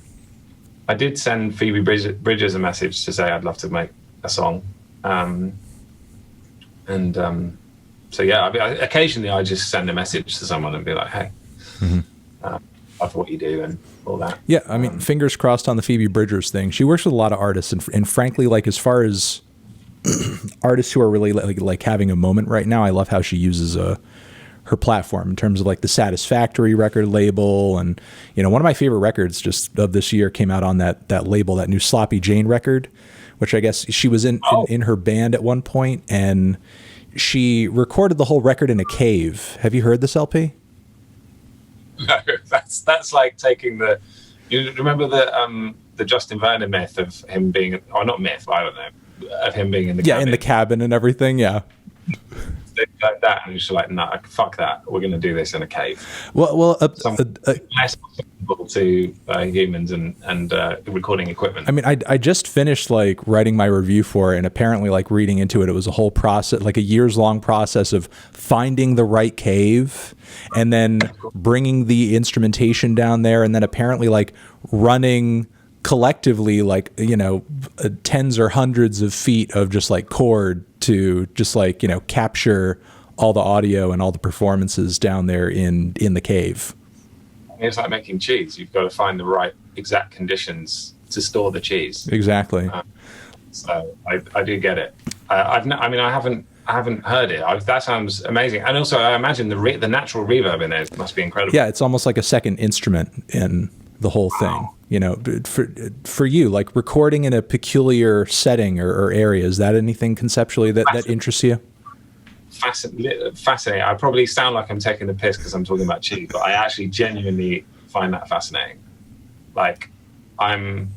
Speaker 2: did send Phoebe Bridgers a message to say I'd love to make a song, so yeah, occasionally I just send a message to someone and be like, hey, love what you do and all that.
Speaker 1: Yeah, I mean, fingers crossed on the Phoebe Bridgers thing. She works with a lot of artists, and frankly, like, as far as artists who are really like having a moment right now, I love how she uses her platform in terms of like the Satisfactory record label. And, you know, one of my favorite records just of this year came out on that label, that new Sloppy Jane record, which I guess she was in her band at one point, and she recorded the whole record in a cave. Have you heard this LP?
Speaker 2: No, that's like taking the. You remember the Justin Vernon myth of him being, or not myth, I don't know, of him being in the cabin.
Speaker 1: In the cabin and everything. Yeah,
Speaker 2: like that, and you're like, nah, fuck that. We're going to do this in a cave.
Speaker 1: Well,
Speaker 2: less accessible to humans and recording equipment.
Speaker 1: I mean, I just finished like writing my review for it, and apparently, like, reading into it, it was a whole process, like a years-long process of finding the right cave, and then bringing the instrumentation down there, and then apparently like running collectively, like, you know, tens or hundreds of feet of just like cord to just like, you know, capture all the audio and all the performances down there in the cave.
Speaker 2: It's like making cheese. You've got to find the right exact conditions to store the cheese.
Speaker 1: Exactly.
Speaker 2: So I do get it. I haven't heard it. That sounds amazing. And also, I imagine the natural reverb in there must be incredible.
Speaker 1: Yeah, it's almost like a second instrument in the whole thing. Wow. You know, for you, like recording in a peculiar setting or area, is that anything conceptually that interests you?
Speaker 2: Fascinating. I probably sound like I'm taking the piss because I'm talking about cheese, but I actually genuinely find that fascinating. Like, the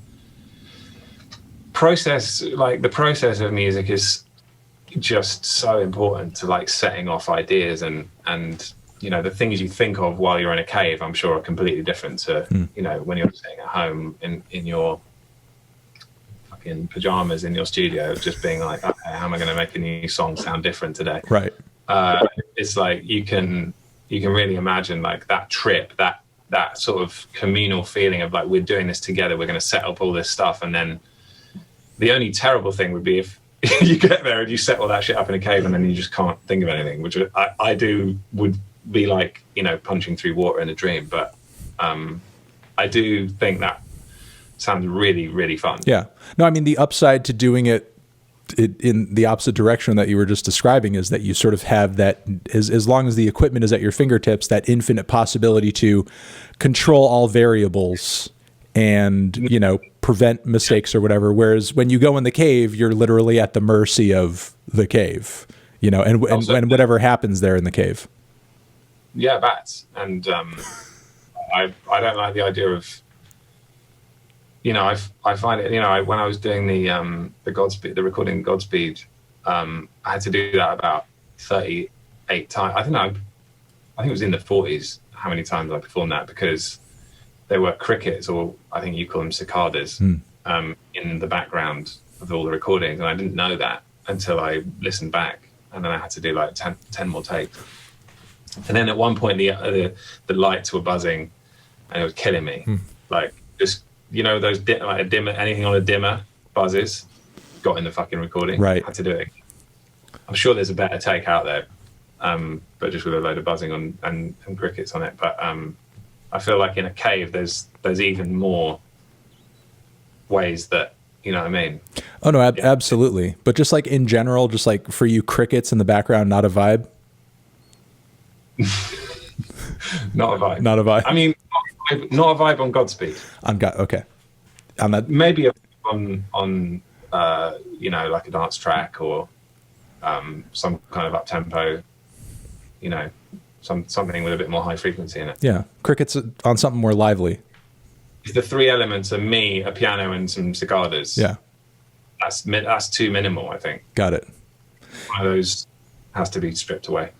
Speaker 2: process of music is just so important to like setting off ideas, and you know, the things you think of while you're in a cave, I'm sure, are completely different to you know, when you're sitting at home in your fucking pajamas in your studio, just being like, okay, how am I going to make a new song sound different today?
Speaker 1: Right.
Speaker 2: It's like you can really imagine like that trip, that sort of communal feeling of like, we're doing this together, we're going to set up all this stuff, and then the only terrible thing would be if you get there and you set all that shit up in a cave and then you just can't think of anything, which I would be like, you know, punching through water in a dream. But I do think that sounds really, really fun.
Speaker 1: Yeah. No, I mean, the upside to doing it in the opposite direction that you were just describing is that you sort of have that, as long as the equipment is at your fingertips, that infinite possibility to control all variables and, you know, prevent mistakes or whatever. Whereas when you go in the cave, you're literally at the mercy of the cave, you know, and whatever happens there in the cave.
Speaker 2: Yeah, bats. And I don't like the idea of, you know, I find it, you know, when I was doing the Godspeed, the recording Godspeed, I had to do that about 30 8 times. I think it was in the 40s how many times I performed that, because there were crickets, or I think you call them cicadas, in the background of all the recordings, and I didn't know that until I listened back, and then I had to do like 10 more takes. And then at one point the lights were buzzing, and it was killing me. Like, just, you know, those like a dimmer, anything on a dimmer buzzes, got in the fucking recording.
Speaker 1: Right.
Speaker 2: Had to do it. I'm sure there's a better take out there, but just with a load of buzzing on and crickets on it. But I feel like in a cave there's even more ways that, you know what I mean?
Speaker 1: Oh no, absolutely. But just like in general, just like for you, crickets in the background, not a vibe.
Speaker 2: Not a vibe.
Speaker 1: Not a vibe.
Speaker 2: I mean, not a vibe on Godspeed.
Speaker 1: Okay. On that,
Speaker 2: maybe on you know, like a dance track, or some kind of up tempo, you know, something with a bit more high frequency in it.
Speaker 1: Yeah, crickets on something more lively.
Speaker 2: If the 3 elements are me, a piano, and some cicadas,
Speaker 1: yeah,
Speaker 2: that's too minimal, I think.
Speaker 1: Got it.
Speaker 2: One of those has to be stripped away.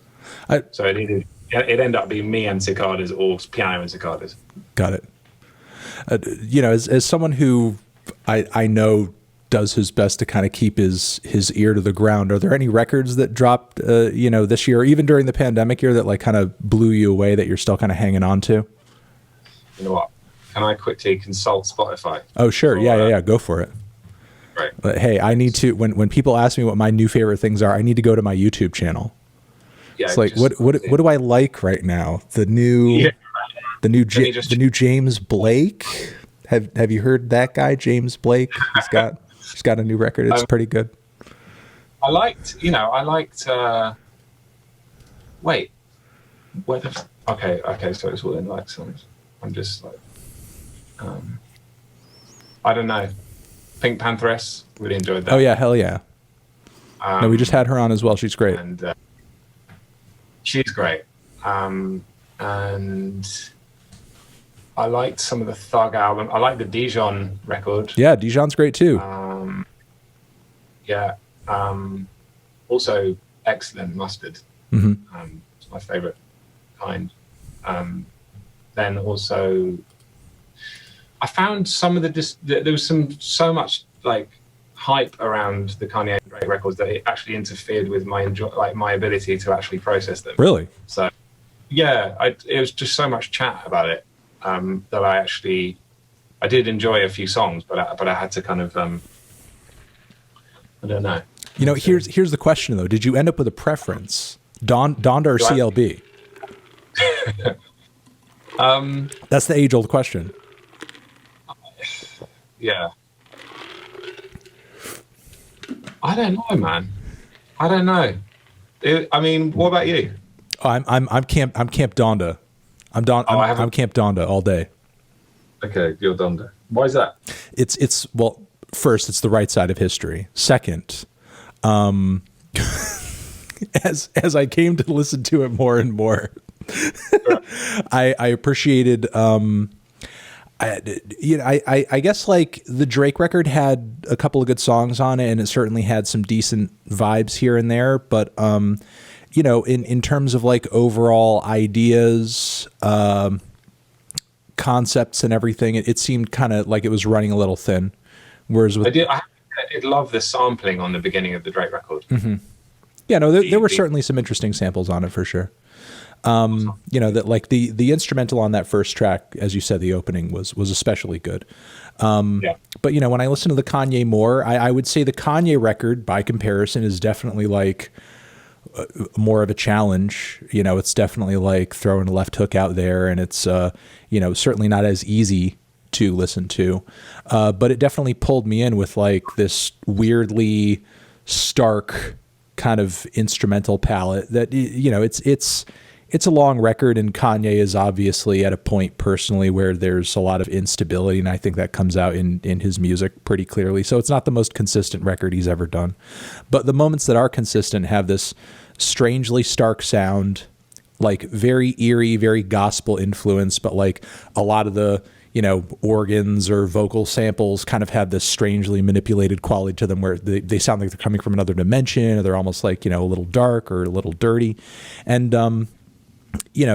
Speaker 2: So it ended up being me and cicadas, or piano and cicadas.
Speaker 1: Got it. You know, as someone who I know does his best to kind of keep his ear to the ground, are there any records that dropped, you know, this year, or even during the pandemic year, that like kind of blew you away that you're still kind of hanging on to?
Speaker 2: You know what? Can I quickly consult Spotify?
Speaker 1: Oh, sure. Yeah. Go for it.
Speaker 2: Right.
Speaker 1: But hey, I need to, when people ask me what my new favorite things are, I need to go to my YouTube channel. Yeah, it's like, what do I like right now? The new James Blake. Have you heard that guy, James Blake? He's got a new record. It's pretty good.
Speaker 2: I liked. Wait. Okay. So it's all in like songs. I'm just like, I don't know. Pink Pantheress, really enjoyed that.
Speaker 1: Oh yeah, hell yeah. No, we just had her on as well. She's great.
Speaker 2: And she's great. And I liked some of the Thug album. I like the Dijon record.
Speaker 1: Yeah, Dijon's great too.
Speaker 2: Yeah. Also excellent Mustard. It's my favorite kind. Then also, I found some of there was so much like hype around the Kanye and Drake records that it actually interfered with my ability to actually process them.
Speaker 1: Really?
Speaker 2: So yeah, it was just so much chat about it that I did enjoy a few songs, but I had to kind of I don't know.
Speaker 1: You know, here's the question though: did you end up with a preference, Donda or CLB? That's the age-old question.
Speaker 2: Yeah. I don't know, man. I don't know. I mean, what about you?
Speaker 1: Oh, I'm Camp Donda. I'm Camp Donda all day.
Speaker 2: Okay, you're Donda. Why is that?
Speaker 1: It's well, first, it's the right side of history. Second, as I came to listen to it more and more, I appreciated. I guess like the Drake record had a couple of good songs on it, and it certainly had some decent vibes here and there. But you know, in terms of like overall ideas, concepts, and everything, it seemed kind of like it was running a little thin. Whereas with
Speaker 2: I did love the sampling on the beginning of the Drake record.
Speaker 1: Mm-hmm. Yeah, no, there were certainly some interesting samples on it for sure. You know, that like the instrumental on that first track, as you said, the opening was especially good.
Speaker 2: Yeah.
Speaker 1: But you know, when I listen to the Kanye more, I would say the Kanye record by comparison is definitely like more of a challenge. You know, it's definitely like throwing a left hook out there, and it's you know, certainly not as easy to listen to. But it definitely pulled me in with like this weirdly stark kind of instrumental palette that, you know, it's a long record, and Kanye is obviously at a point personally where there's a lot of instability, and I think that comes out in his music pretty clearly. So it's not the most consistent record he's ever done. But the moments that are consistent have this strangely stark sound, like very eerie, very gospel influence, but like a lot of the, organs or vocal samples kind of have this strangely manipulated quality to them where they sound like they're coming from another dimension, or they're almost like, a little dark or a little dirty. And,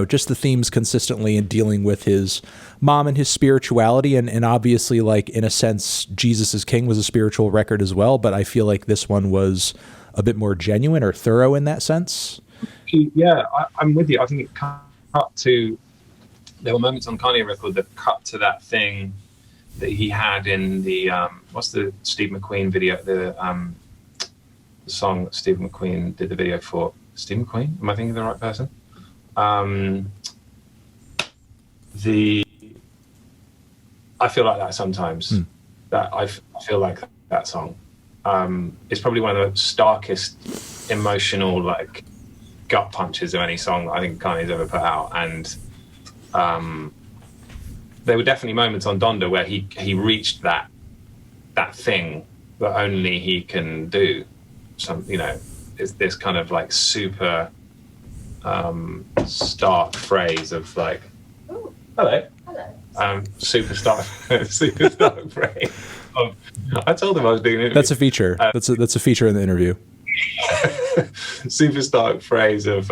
Speaker 1: just the themes consistently in dealing with his mom and his spirituality. And obviously, like, in a sense, Jesus is King was a spiritual record as well. But I feel like this one was a bit more genuine or thorough in that sense.
Speaker 2: Yeah, I'm with you. I think it cut to, there were moments on Kanye record that cut to that thing that he had in the, what's the Steve McQueen video, the song that Steve McQueen did the video for. Steve McQueen? Am I thinking of the right person? I feel like that sometimes. That I feel like that song. It's probably one of the starkest emotional, like, gut punches of any song that I think Kanye's ever put out. And there were definitely moments on Donda where he reached that thing that only he can do. Some, it's this kind of like super stark phrase of like, oh, hello. Super stark phrase. I told him I was doing it.
Speaker 1: That's a feature. That's a feature in the interview.
Speaker 2: Super stark phrase of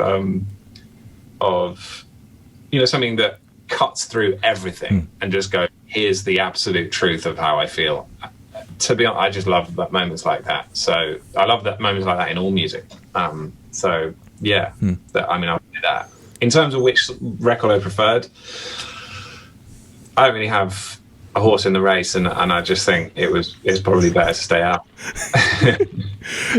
Speaker 2: something that cuts through everything and just go, here's the absolute truth of how I feel. To be honest, I just love moments like that. So I love that moments like that in all music. So yeah, I would do that. In terms of which record I preferred, I don't really have a horse in the race, and I just think it's probably better to stay out.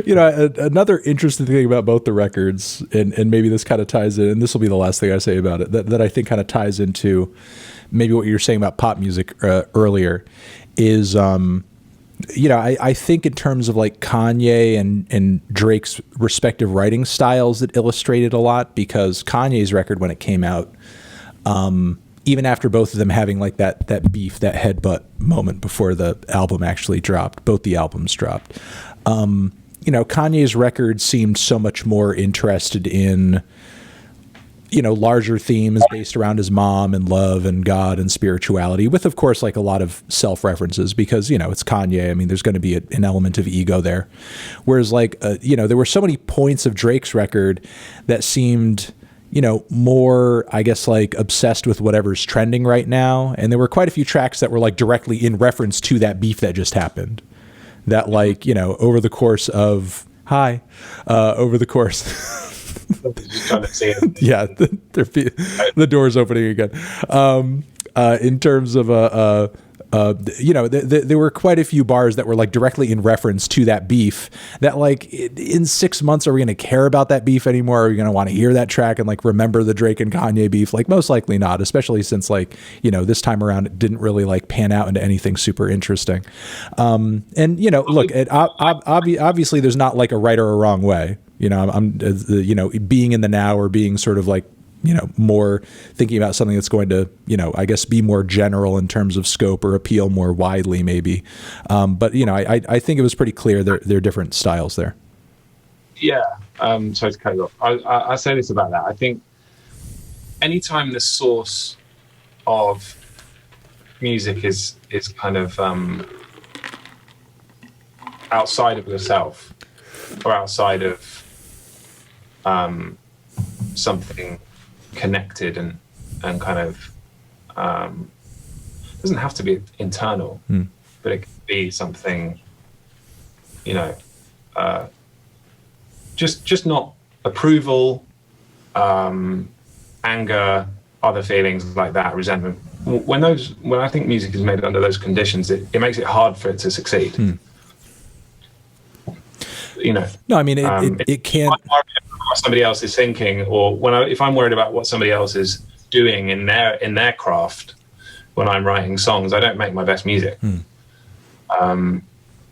Speaker 1: Another interesting thing about both the records, and maybe this kind of ties in, and this will be the last thing I say about it, that I think kind of ties into maybe what you were saying about pop music earlier, is I think in terms of like Kanye and Drake's respective writing styles, that illustrated a lot, because Kanye's record, when it came out, even after both of them having like that beef, that headbutt moment before the album actually dropped, both the albums dropped, Kanye's record seemed so much more interested in, larger themes based around his mom and love and God and spirituality, with, of course, like a lot of self-references, because, it's Kanye. I mean, there's going to be an element of ego there. Whereas like, there were so many points of Drake's record that seemed, more, I guess, like obsessed with whatever's trending right now. And there were quite a few tracks that were like directly in reference to that beef that just happened. That like, over the course of, over the course.
Speaker 2: Just trying to see it.
Speaker 1: Yeah, the door's opening again. In terms of there were quite a few bars that were like directly in reference to that beef, that like in 6 months, are we going to care about that beef anymore? Are we going to want to hear that track and like remember the Drake and Kanye beef? Like most likely not, especially since like, this time around it didn't really like pan out into anything super interesting. Look, obviously there's not like a right or a wrong way. I'm being in the now, or being sort of like, more thinking about something that's going to, I guess be more general in terms of scope or appeal more widely maybe. But, I think it was pretty clear there are different styles there.
Speaker 2: Yeah. Sorry to cut you off. I say this about that. I think anytime the source of music is kind of outside of yourself, or outside of something connected and kind of doesn't have to be internal, but it could be something, just not approval, anger, other feelings like that, resentment. When I think music is made under those conditions, it makes it hard for it to succeed.
Speaker 1: No, I mean, it can't.
Speaker 2: What somebody else is thinking, or if I'm worried about what somebody else is doing in their craft, when I'm writing songs, I don't make my best music. And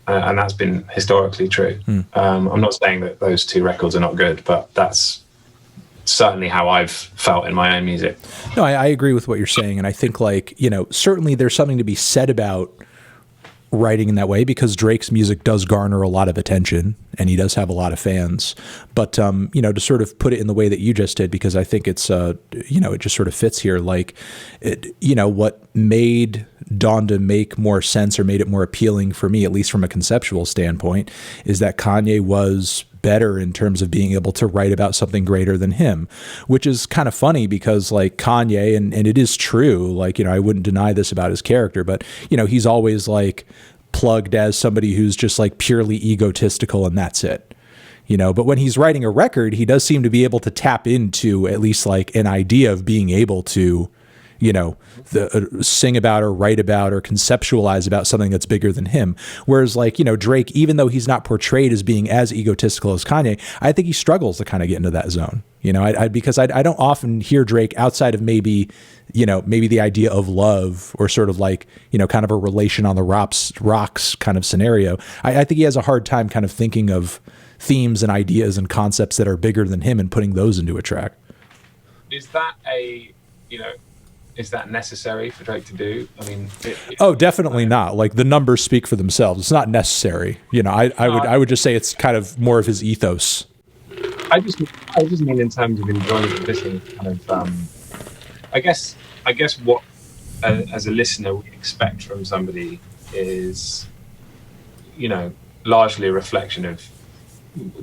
Speaker 2: that's been historically true. I'm not saying that those two records are not good, but that's certainly how I've felt in my own music.
Speaker 1: No, I agree with what you're saying, and I think like certainly there's something to be said about writing in that way, because Drake's music does garner a lot of attention and he does have a lot of fans. But, to sort of put it in the way that you just did, because I think it's, it just sort of fits here. Like, what made Donda make more sense, or made it more appealing for me, at least from a conceptual standpoint, is that Kanye was better in terms of being able to write about something greater than him, which is kind of funny because, like, Kanye, and it is true, like, I wouldn't deny this about his character, but, he's always like plugged as somebody who's just like purely egotistical and that's it. But when he's writing a record, he does seem to be able to tap into at least like an idea of being able to, sing about or write about or conceptualize about something that's bigger than him. Whereas, like, Drake, even though he's not portrayed as being as egotistical as Kanye, I think he struggles to kind of get into that zone, because I don't often hear Drake outside of maybe the idea of love, or sort of like, kind of a relation on the rocks kind of scenario. I think he has a hard time kind of thinking of themes and ideas and concepts that are bigger than him and putting those into a track.
Speaker 2: Is that is that necessary for Drake to do? I mean,
Speaker 1: definitely not. Like, the numbers speak for themselves. It's not necessary. I would just say it's kind of more of his ethos.
Speaker 2: I just mean in terms of enjoying listening. Kind of, I guess what as a listener we expect from somebody is, largely a reflection of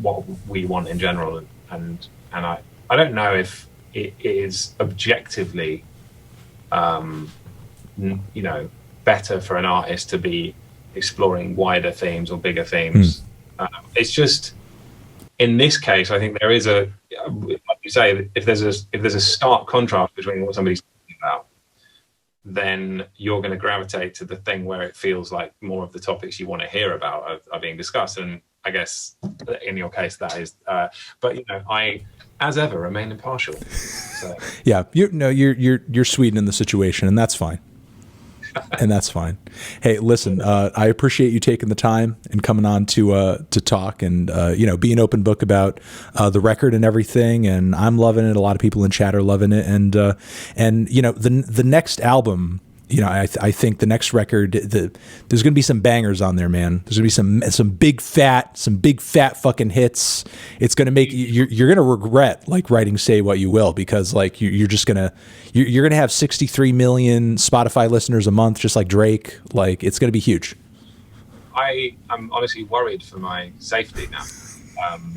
Speaker 2: what we want in general, and I don't know if it is objectively better for an artist to be exploring wider themes or bigger themes. It's just, in this case, I think there is like you say, if there's a stark contrast between what somebody's talking about, then you're going to gravitate to the thing where it feels like more of the topics you want to hear about are being discussed. And I guess in your case that is, but I, as ever, remain impartial. So.
Speaker 1: Yeah, you're sweetening the situation, and that's fine. And that's fine. Hey, listen, I appreciate you taking the time and coming on to talk, and be an open book about the record and everything. And I'm loving it. A lot of people in chat are loving it. And the next album, I think the next record, there's going to be some bangers on there, man. There's going to be some big fat fucking hits. It's going to make you're going to regret like writing "Say What You Will," because like you're going to have 63 million Spotify listeners a month, just like Drake. Like, it's going to be huge.
Speaker 2: I am honestly worried for my safety now.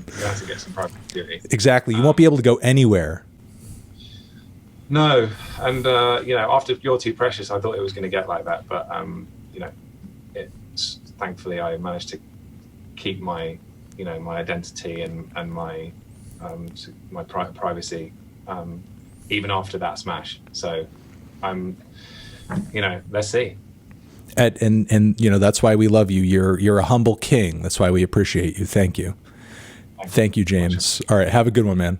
Speaker 2: You have to get some private security.
Speaker 1: Exactly. You won't be able to go anywhere.
Speaker 2: No, and after You're Too Precious, I thought it was going to get like that, but it's thankfully I managed to keep my my identity and my privacy even after that smash. So I'm let's see.
Speaker 1: And that's why we love you. You're a humble king. That's why we appreciate you. Thank you. Thank you, James. All right, have a good one, man.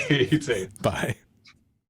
Speaker 2: You too.
Speaker 1: Bye.